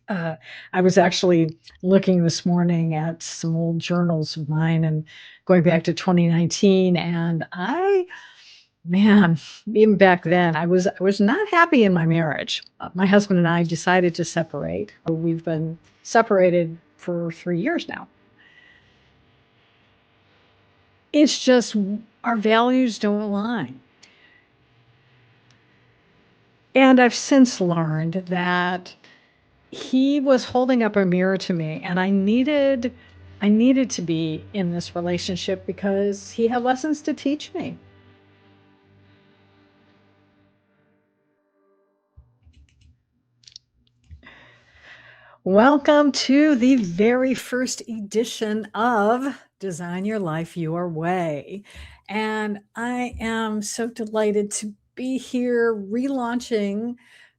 Uh, I was actually looking this morning at some old journals of mine and going back to 2019, and man, even back then, I was not happy in my marriage. My husband and I decided to separate. We've been separated for 3 years now. It's just our values don't align. And I've since learned that he was holding up a mirror to me, and I needed to be in this relationship because he had lessons to teach me. Welcome to the very first edition of Design Your Life Your Way. And I am so delighted to be here relaunching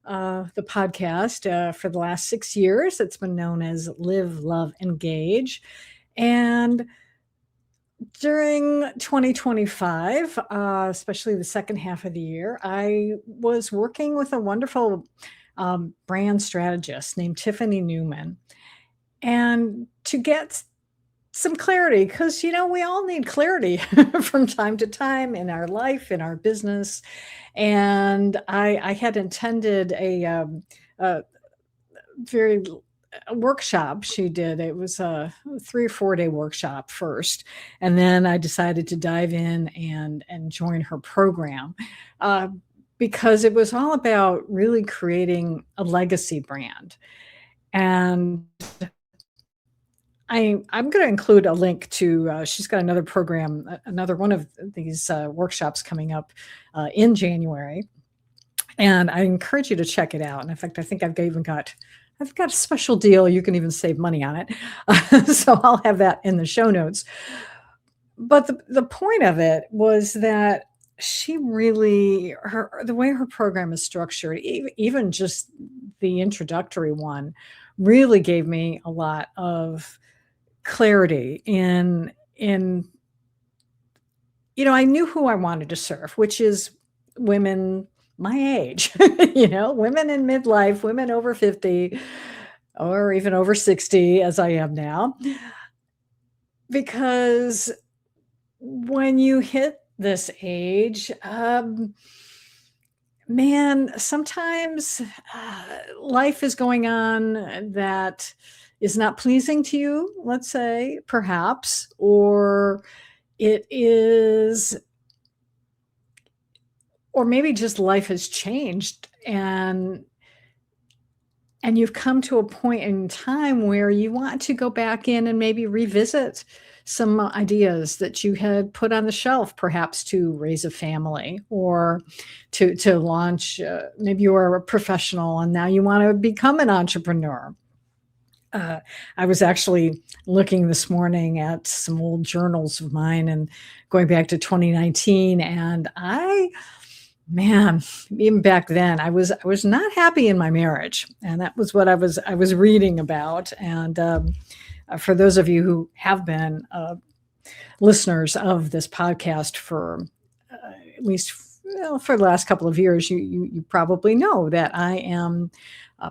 the podcast for the last 6 years. It's been known as Live, Love, Engage. And during 2025, especially the second half of the year, I was working with a wonderful brand strategist named Tiffany Newman. And to get some clarity, because, we all need clarity from time to time in our life, in our business. And I had intended a very a workshop she did. It was a 3 or 4 day workshop first, and then I decided to dive in and join her program because it was all about really creating a legacy brand. And I'm going to include a link to. She's got another program, another one of these workshops coming up in January, and I encourage you to check it out. And in fact, I think I've got a special deal. You can even save money on it. So I'll have that in the show notes. But the point of it was that she really, the way her program is structured, even just the introductory one, really gave me a lot of clarity in I knew who I wanted to serve, which is women my age, women in midlife, women over 50 or even over 60 as I am now. Because when you hit this age, man, sometimes life is going on that is not pleasing to you, let's say, perhaps, or it is, or maybe just life has changed and you've come to a point in time where you want to go back in and maybe revisit some ideas that you had put on the shelf, perhaps to raise a family or to launch. Maybe you are a professional and now you want to become an entrepreneur. I was actually looking this morning at some old journals of mine and going back to 2019, and man, even back then, I was not happy in my marriage, and that was what I was reading about. And for those of you who have been listeners of this podcast for at least for the last couple of years, you probably know that I am.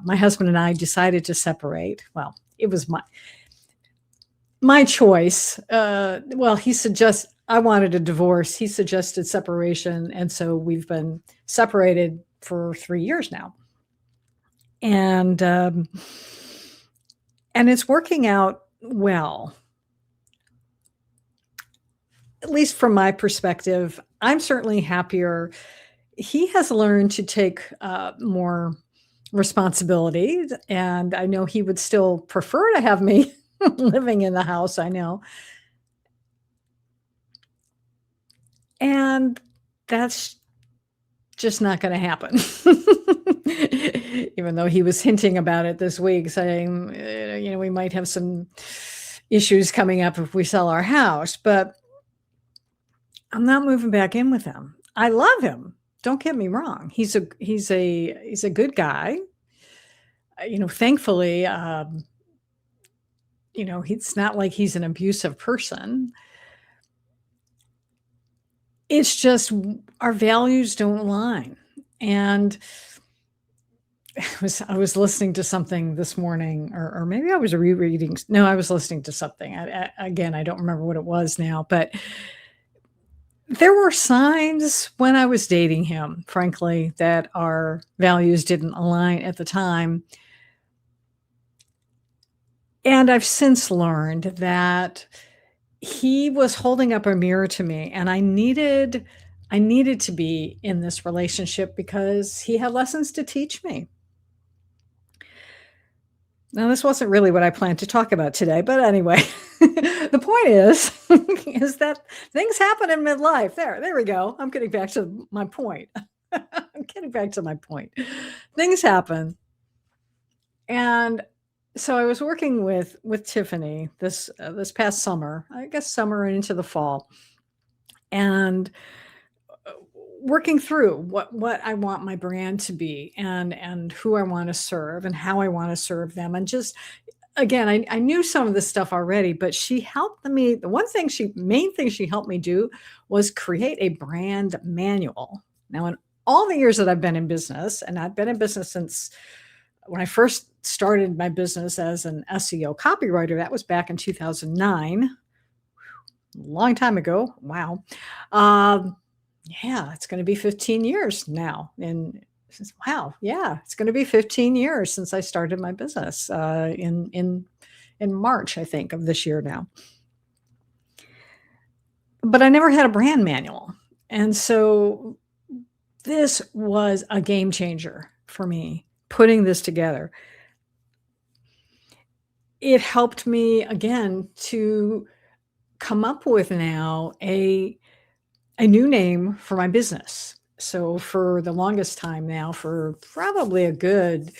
My husband and I decided to separate. Well, it was my choice. Well, I wanted a divorce. He suggested separation. And so we've been separated for 3 years now. And it's working out well, at least from my perspective. I'm certainly happier. He has learned to take more responsibility, and I know he would still prefer to have me living in the house, I know. And that's just not gonna happen. Even though he was hinting about it this week, saying, we might have some issues coming up if we sell our house, but I'm not moving back in with him. I love him. Don't get me wrong. He's a good guy. Thankfully, it's not like he's an abusive person. It's just our values don't align. And I was listening to something this morning, or maybe I was rereading. No, I was listening to something. Again, I don't remember what it was now, but there were signs when I was dating him, frankly, that our values didn't align at the time. And I've since learned that he was holding up a mirror to me, and I needed to be in this relationship because he had lessons to teach me. Now, this wasn't really what I planned to talk about today, but anyway, the point is, is that things happen in midlife. There we go. I'm getting back to my point. I'm getting back to my point. Things happen. And so I was working with Tiffany this past summer, I guess summer and into the fall, and working through what I want my brand to be, and who I want to serve and how I want to serve them. And just again, I knew some of this stuff already, but she helped me. The main thing she helped me do was create a brand manual. Now, in all the years that I've been in business, and I've been in business since when I first started my business as an SEO copywriter, that was back in 2009, a long time ago. Wow. Yeah, it's going to be 15 years now. And wow, yeah, it's going to be 15 years since I started my business in March, I think, of this year now. But I never had a brand manual. And so this was a game changer for me, putting this together. It helped me again to come up with now a new name for my business. So for the longest time now, for probably a good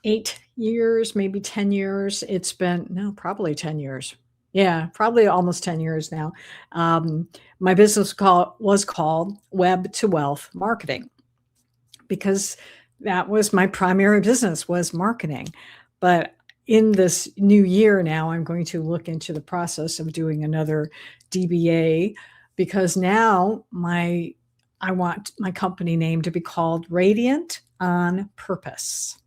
8 years, maybe 10 years, it's been, no, probably 10 years. Yeah, probably almost 10 years now. My business was called Web to Wealth Marketing, because that was my primary business, was marketing. But in this new year now, I'm going to look into the process of doing another DBA, because now I want my company name to be called Radiant on Purpose,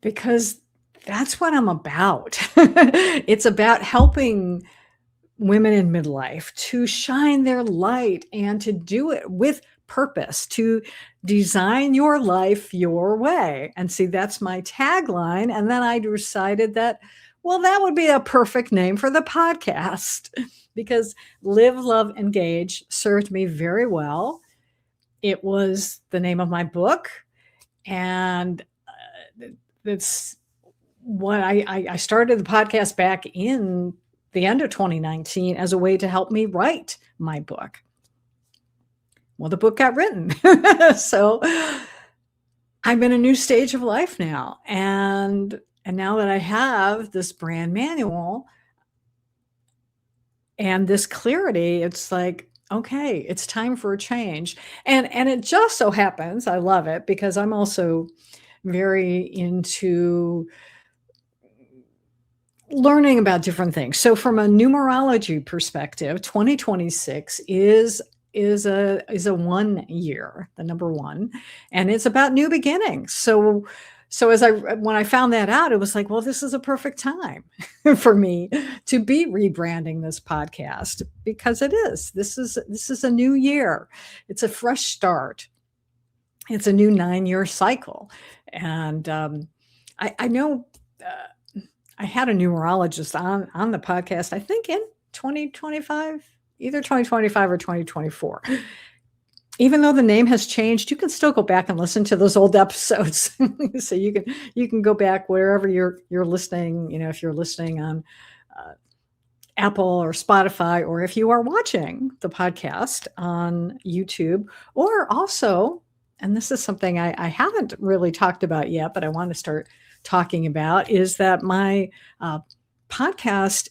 because that's what I'm about. It's about helping women in midlife to shine their light and to do it with purpose, to design your life your way. And see, that's my tagline. And then I decided that, well, that would be a perfect name for the podcast, because Live, Love, Engage served me very well. It was the name of my book. And that's what I started the podcast back in the end of 2019 as a way to help me write my book. Well, the book got written. So I'm in a new stage of life now. And now that I have this brand manual and this clarity, it's like, okay, it's time for a change. And it just so happens, I love it, because I'm also very into learning about different things. So from a numerology perspective, 2026 is a 1 year, the number 1, and it's about new beginnings. So when I found that out, it was like, well, this is a perfect time for me to be rebranding this podcast, because this is a new year. It's a fresh start. It's a new 9-year cycle. And I know I had a numerologist on the podcast, I think in 2025, either 2025 or 2024. Even though the name has changed, you can still go back and listen to those old episodes. So you can go back wherever you're listening. You know, if you're listening on Apple or Spotify, or if you are watching the podcast on YouTube, or also, and this is something I haven't really talked about yet, but I want to start talking about, is that my podcast,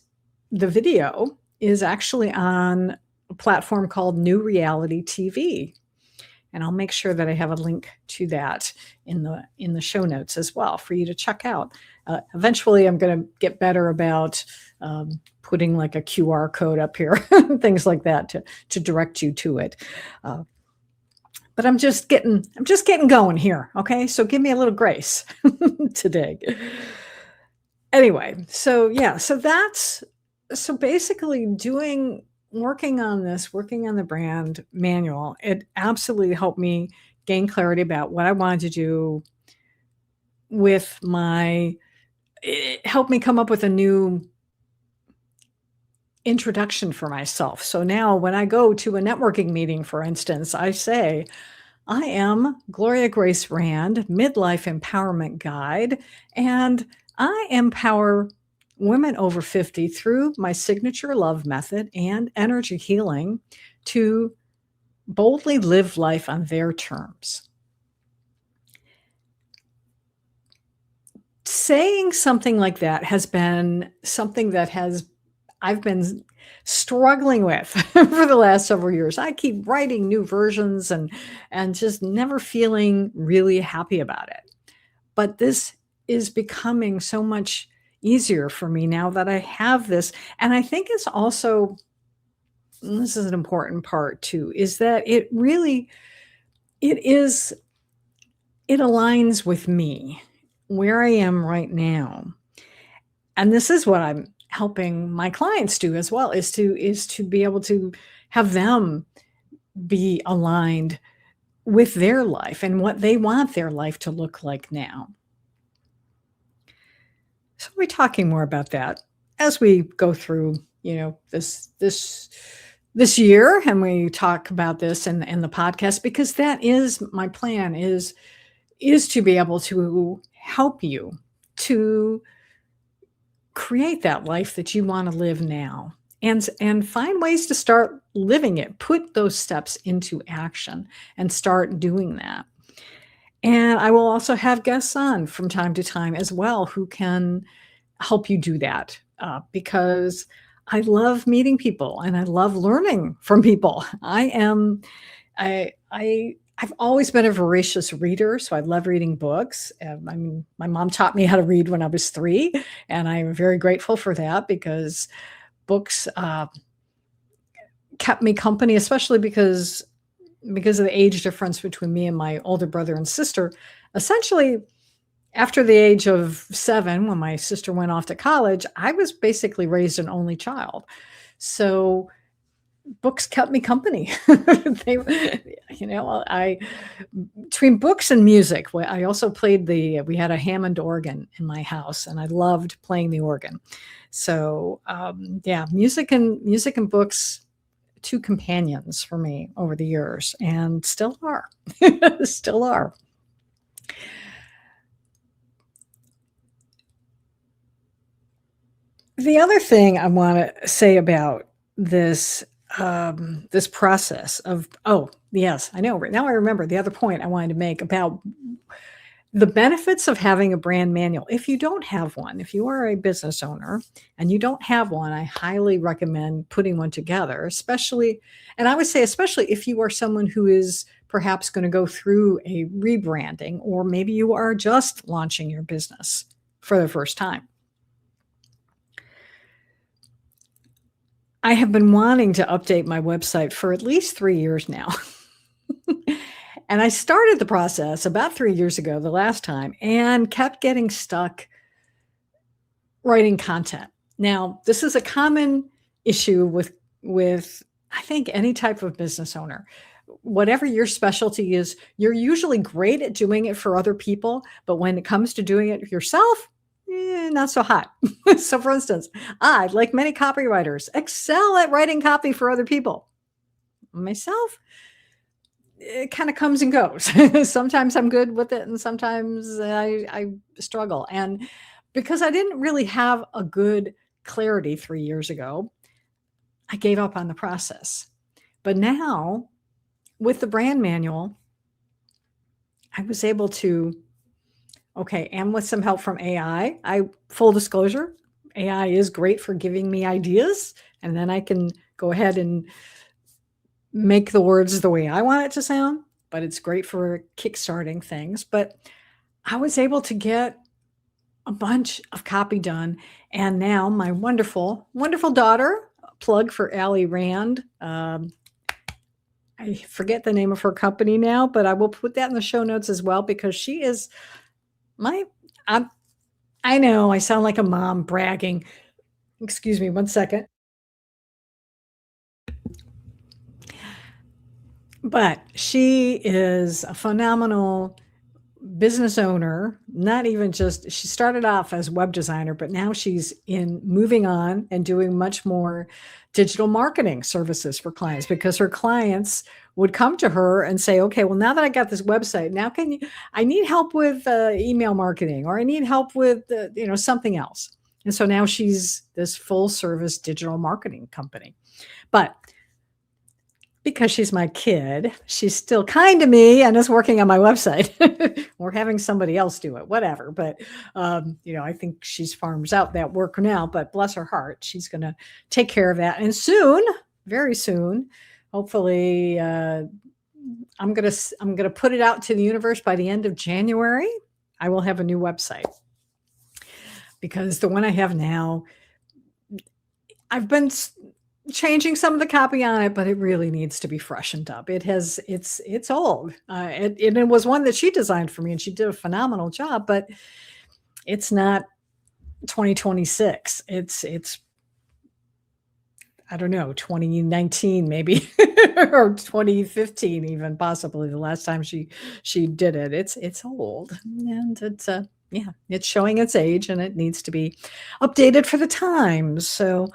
the video, is actually on a platform called New Reality TV. And I'll make sure that I have a link to that in the show notes as well for you to check out. Eventually, I'm going to get better about putting like a QR code up here, things like that to direct you to it. but I'm just getting going here. Okay. So give me a little grace today. Anyway, so yeah, so basically working on the brand manual, it absolutely helped me gain clarity about what I wanted to do with it helped me come up with a new introduction for myself. So now when I go to a networking meeting, for instance, I say, I am Gloria Grace Rand, midlife empowerment guide, and I empower women over 50 through my signature love method and energy healing to boldly live life on their terms. Saying something like that has been something that I've been struggling with for the last several years. I keep writing new versions and just never feeling really happy about it. But this is becoming so much easier for me now that I have this. And I think it's also, and this is an important part too, is that it aligns with me, where I am right now. And this is what I'm helping my clients do as well, is to be able to have them be aligned with their life and what they want their life to look like now. So we're talking more about that as we go through, this year, and we talk about this in the podcast, because that is my plan, is to be able to help you to create that life that you want to live now, and find ways to start living it. Put those steps into action and start doing that. And I will also have guests on from time to time as well who can help you do that, because I love meeting people and I love learning from people. I've always been a voracious reader, so I love reading books. My mom taught me how to read when I was 3, and I'm very grateful for that, because books kept me company, especially because of the age difference between me and my older brother and sister. Essentially, after the age of 7, when my sister went off to college, I was basically raised an only child. So books kept me company. Between books and music, I also played we had a Hammond organ in my house, and I loved playing the organ. So yeah, music and books, 2 companions for me over the years, and still are. Still are. The other thing I want to say about this process of, oh yes, I know, now I remember the other point I wanted to make about the benefits of having a brand manual. If you don't have one, if you are a business owner and you don't have one, I highly recommend putting one together, especially if you are someone who is perhaps going to go through a rebranding, or maybe you are just launching your business for the first time. I have been wanting to update my website for at least 3 years now. And I started the process about 3 years ago, the last time, and kept getting stuck writing content. Now, this is a common issue with I think any type of business owner. Whatever your specialty is, you're usually great at doing it for other people, but when it comes to doing it yourself, not so hot. So for instance, I, like many copywriters, excel at writing copy for other people. Myself, it kind of comes and goes. Sometimes I'm good with it, and sometimes I struggle. And because I didn't really have a good clarity 3 years ago, I gave up on the process. But now, with the brand manual, I was able to, and with some help from AI, full disclosure, AI is great for giving me ideas, and then I can go ahead and make the words the way I want it to sound, but it's great for kickstarting things. But I was able to get a bunch of copy done, and now my wonderful, wonderful daughter, plug for Ally Rand, I forget the name of her company now, but I will put that in the show notes as well because she is my I'm I know I sound like a mom bragging. Excuse me one second. But she is a phenomenal business owner, not even just she started off as web designer, but now she's in moving on and doing much more digital marketing services for clients because her clients would come to her and say, okay, well, now that I got this website, now can you, I need help with email marketing, or I need help with, something else. And so now she's this full service digital marketing company. But because she's my kid, she's still kind to me and is working on my website or having somebody else do it, whatever. But, I think she's farms out that work now, but bless her heart, she's going to take care of that. And soon, very soon, hopefully, I'm going to put it out to the universe by the end of January. I will have a new website because the one I have now, I've been changing some of the copy on it, but it really needs to be freshened up. It's old. It was one that she designed for me and she did a phenomenal job, but it's not 2026. It's I don't know, 2019 maybe or 2015 even, possibly the last time she did it. It's old and it's showing its age and it needs to be updated for the times. So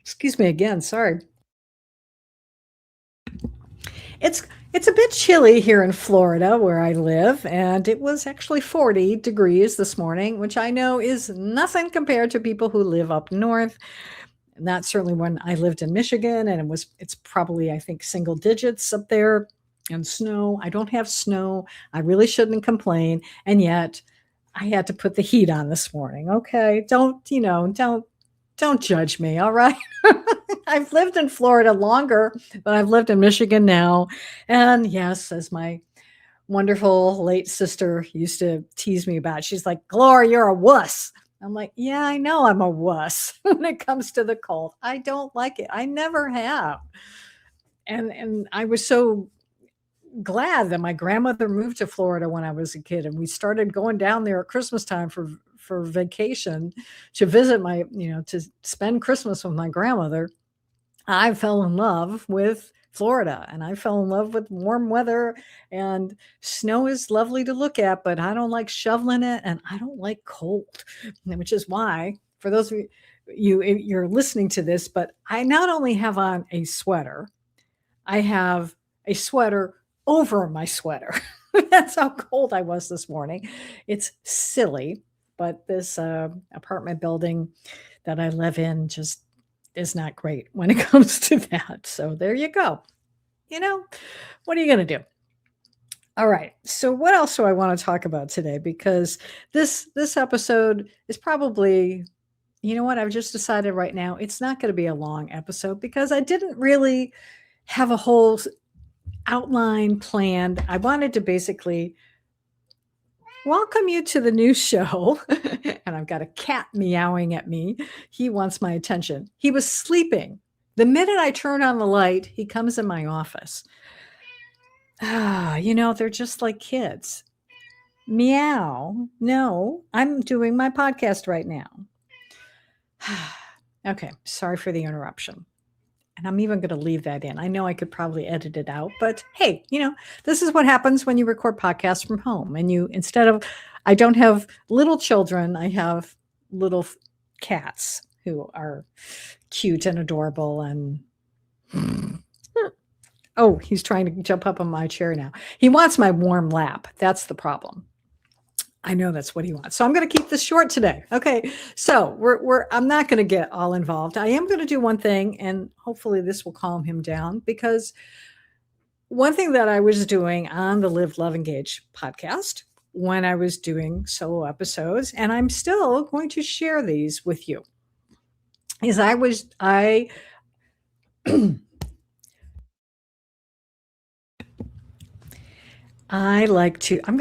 excuse me again, sorry. It's it's a bit chilly here in Florida where I live, and it was actually 40 degrees this morning, which I know is nothing compared to people who live up north. Not certainly when I lived in Michigan, and it's probably, I think, single digits up there. And snow. I don't have snow. I really shouldn't complain. And yet I had to put the heat on this morning. Okay. Don't judge me. All right. I've lived in Florida longer, but I've lived in Michigan now. And yes, as my wonderful late sister used to tease me about, she's like, Gloria, you're a wuss. I'm like, yeah, I know I'm a wuss when it comes to the cold. I don't like it. I never have. And I was so glad that my grandmother moved to Florida when I was a kid, and we started going down there at Christmas time for vacation to visit to spend Christmas with my grandmother. I fell in love with Florida and I fell in love with warm weather, and snow is lovely to look at, but I don't like shoveling it and I don't like cold, which is why for those of you're listening to this, but I not only have on a sweater, I have a sweater over my sweater. That's how cold I was this morning. It's silly, but this apartment building that I live in just is not great when it comes to that. So there you go. What are you going to do? All right. So what else do I want to talk about today? Because this episode is probably, you know what? I've just decided right now it's not going to be a long episode because I didn't really have a whole outline planned. I wanted to basically welcome you to the new show. And I've got a cat meowing at me. He wants my attention. He was sleeping. The minute I turn on the light, he comes in my office. They're just like kids. Meow. No, I'm doing my podcast right now. Okay, sorry for the interruption. And I'm even going to leave that in. I know I could probably edit it out, but hey, this is what happens when you record podcasts from home. And I don't have little children, I have little cats who are cute and adorable. And oh, he's trying to jump up on my chair now. He wants my warm lap. That's the problem. I know that's what he wants. So I'm going to keep this short today. Okay. So I'm not going to get all involved. I am going to do one thing, and hopefully this will calm him down, because one thing that I was doing on the Live, Love, Engage podcast when I was doing solo episodes, and I'm still going to share these with you, is I'm going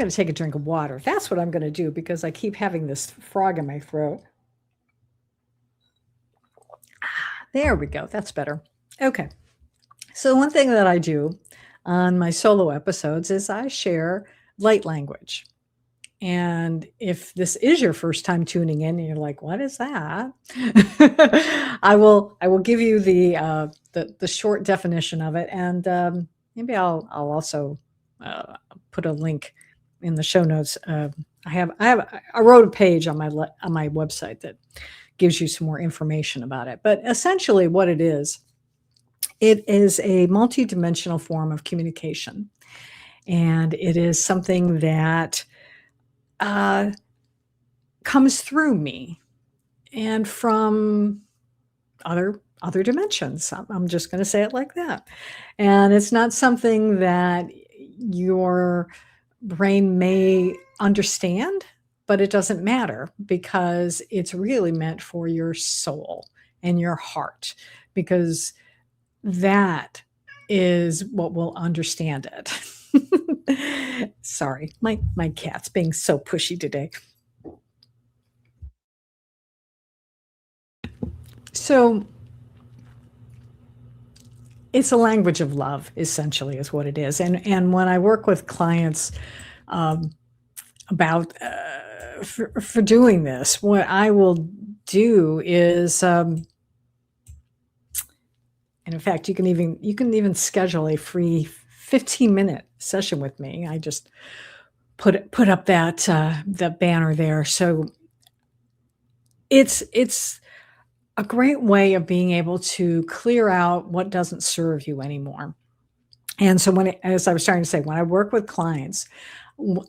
to take a drink of water. That's what I'm going to do because I keep having this frog in my throat. There we go. That's better. Okay. So one thing that I do on my solo episodes is I share light language. And if this is your first time tuning in and you're like, "What is that?" I will give you the short definition of it, and maybe I'll also put a link in the show notes. I wrote a page on my website that gives you some more information about it. But essentially, what it is a multidimensional form of communication, and it is something that uh, comes through me and from other dimensions. I'm just going to say it like that. And it's not something that your brain may understand, but it doesn't matter because it's really meant for your soul and your heart, because that is what will understand it. Sorry, my cat's being so pushy today. So it's a language of love, essentially, is what it is. And when I work with clients um, about for doing this, what I will do is, and in fact, you can even schedule a free 15-minute session with me. I just put up that banner there. So it's a great way of being able to clear out what doesn't serve you anymore. And so as I was starting to say, when I work with clients,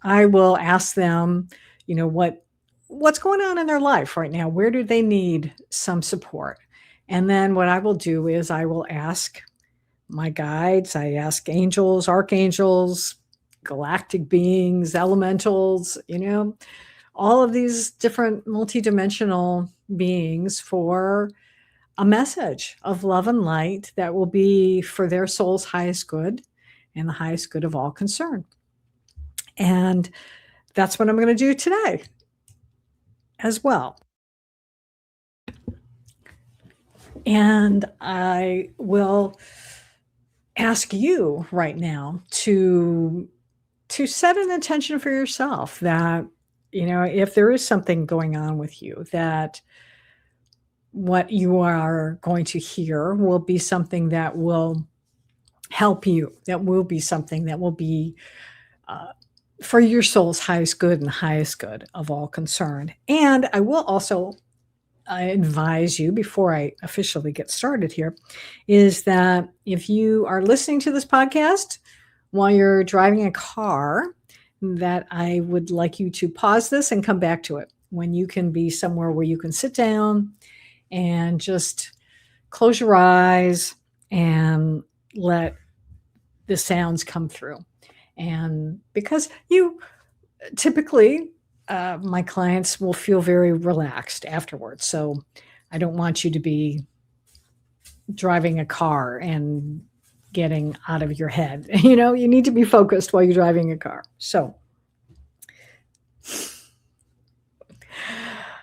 I will ask them, what's going on in their life right now? Where do they need some support? And then what I will do is I will ask my guides, I ask angels, archangels, galactic beings, elementals, all of these different multidimensional beings for a message of love and light that will be for their soul's highest good and the highest good of all concerned. And that's what I'm going to do today as well. And I will ask you right now to set an intention for yourself that, if there is something going on with you, that what you are going to hear will be something that will help you, that will be something that will be for your soul's highest good and highest good of all concerned. And I will also advise you, before I officially get started here, is that if you are listening to this podcast while you're driving a car, that I would like you to pause this and come back to it when you can be somewhere where you can sit down and just close your eyes and let the sounds come through. And because typically, my clients will feel very relaxed afterwards. So I don't want you to be driving a car and getting out of your head. You need to be focused while you're driving a car. So,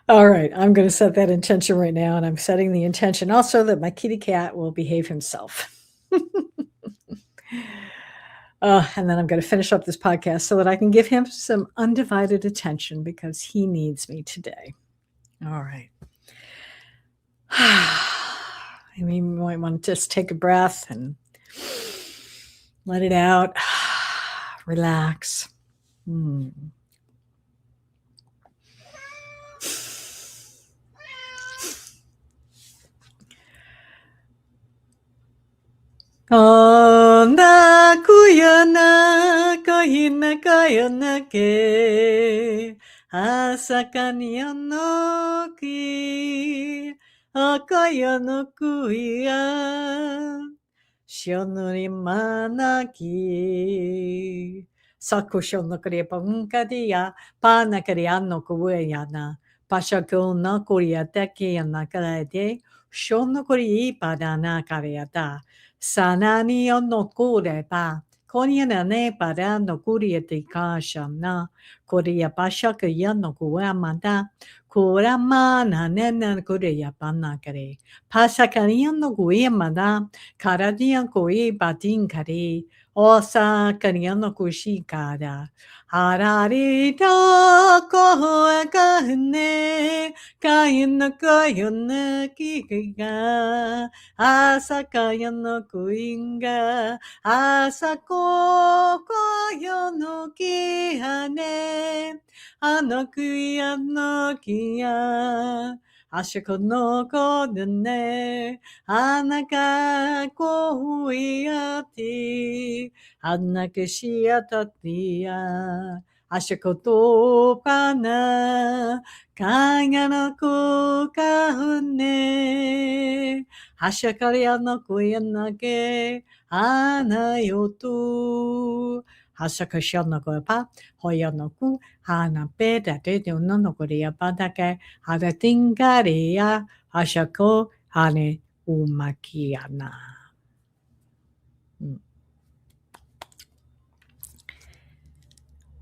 all right, I'm going to set that intention right now. And I'm setting the intention also that my kitty cat will behave himself. And then I'm going to finish up this podcast so that I can give him some undivided attention because he needs me today. All right. I mean, you might want to just take a breath and let it out. Relax. Kuyana kahina kayana ke asakaniano ki akayano kuya shionuri manaki sakushonokuria pankadiya panakariano kuwayana pashakuna kuria tekiyana karade shonokuri padana kariata Sanani no kure pa Koreana ne para no Korea de Kashana, Korea Bashaka Yano Guamada, Kuramana Nena Korea Banakare, Pasakariano Guamada, Karadian Koi Badin Kare, Osa Kariano Kushikada, Hararita Koakane, Kayana Kayana Kika, Asakayano Kuinga, Asako Koyono Kihane, Anokuya no Kia, Ashiko no Kodene, Anaka Kouyati, Anakishia Tatia, Ashiko Pana, Kayana Kukahune, Hashakaria no Kuyanake, Anayotu, Hashakashia no Gopa, Hoyanoku, Hana Peda de no Korea Padake, Hada Tingaria, Hashako, Hane Umakiana.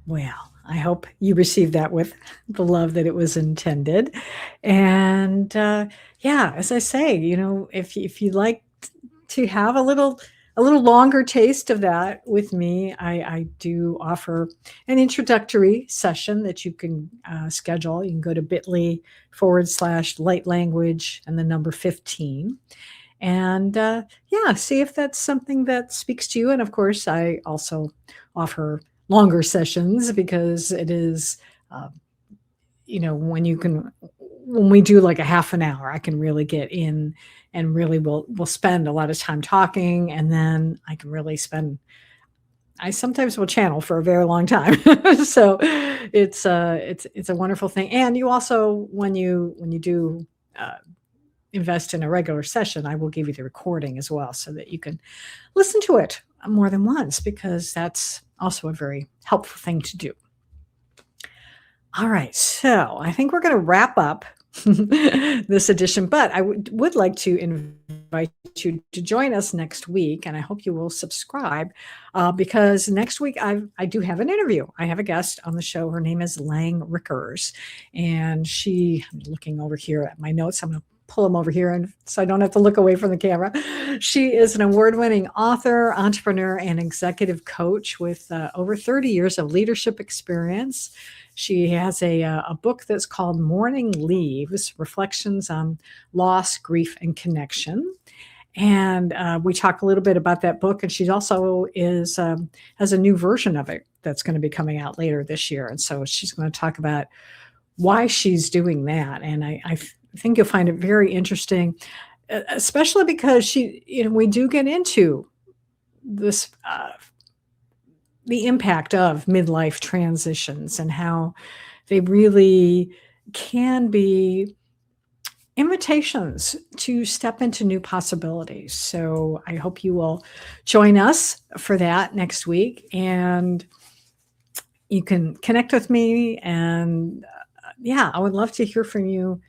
Well, I hope you received that with the love that it was intended. And yeah, as I say, if you like to have a little longer taste of that with me, I do offer an introductory session that you can schedule. You can go to bit.ly/light language and the number 15. And yeah, see if that's something that speaks to you. And of course, I also offer longer sessions because it is, when we do like a half an hour, I can really get in and really we'll spend a lot of time talking, and then I can really I sometimes will channel for a very long time. So it's a wonderful thing. And you also, when you do invest in a regular session, I will give you the recording as well so that you can listen to it more than once, because that's also a very helpful thing to do. All right, so I think we're going to wrap up this edition, but I would like to invite you to join us next week, and I hope you will subscribe because next week I do have an interview. I have a guest on the show. Her name is Lang Rickers, and I'm looking over here at my notes. I'm going to pull them over here and so I don't have to look away from the camera. She is an award-winning author, entrepreneur, and executive coach with over 30 years of leadership experience. She has a book that's called Mourning Leaves, Reflections on Loss, Grief, and Connection. And we talk a little bit about that book. And she also has a new version of it that's going to be coming out later this year. And so she's going to talk about why she's doing that. And I think you'll find it very interesting, especially because we do get into this, the impact of midlife transitions and how they really can be invitations to step into new possibilities. So I hope you will join us for that next week, and you can connect with me. And yeah, I would love to hear from you.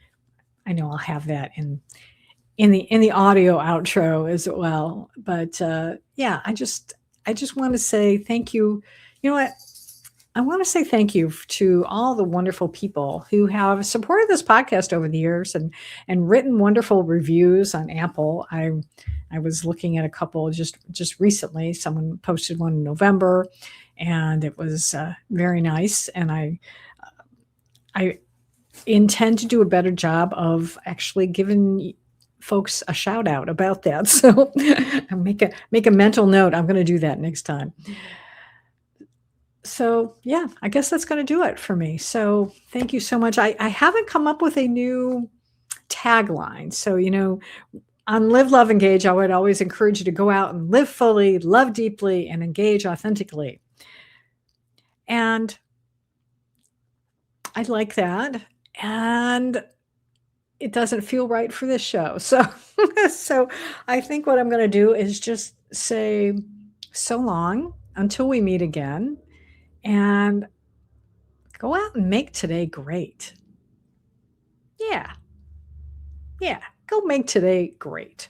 I know I'll have that in the audio outro as well. But yeah, I just want to say thank you. You know what? I want to say thank you to all the wonderful people who have supported this podcast over the years and written wonderful reviews on Apple. I was looking at a couple just recently. Someone posted one in November, and it was very nice. And I intend to do a better job of actually giving folks a shout out about that. So make a mental note. I'm going to do that next time. So yeah, I guess that's going to do it for me. So thank you so much. I haven't come up with a new tagline. So, on Live, Love, Engage, I would always encourage you to go out and live fully, love deeply, and engage authentically. And I like that. And it doesn't feel right for this show. So, so I think what I'm going to do is just say so long until we meet again, and go out and make today great. Yeah. Go make today great.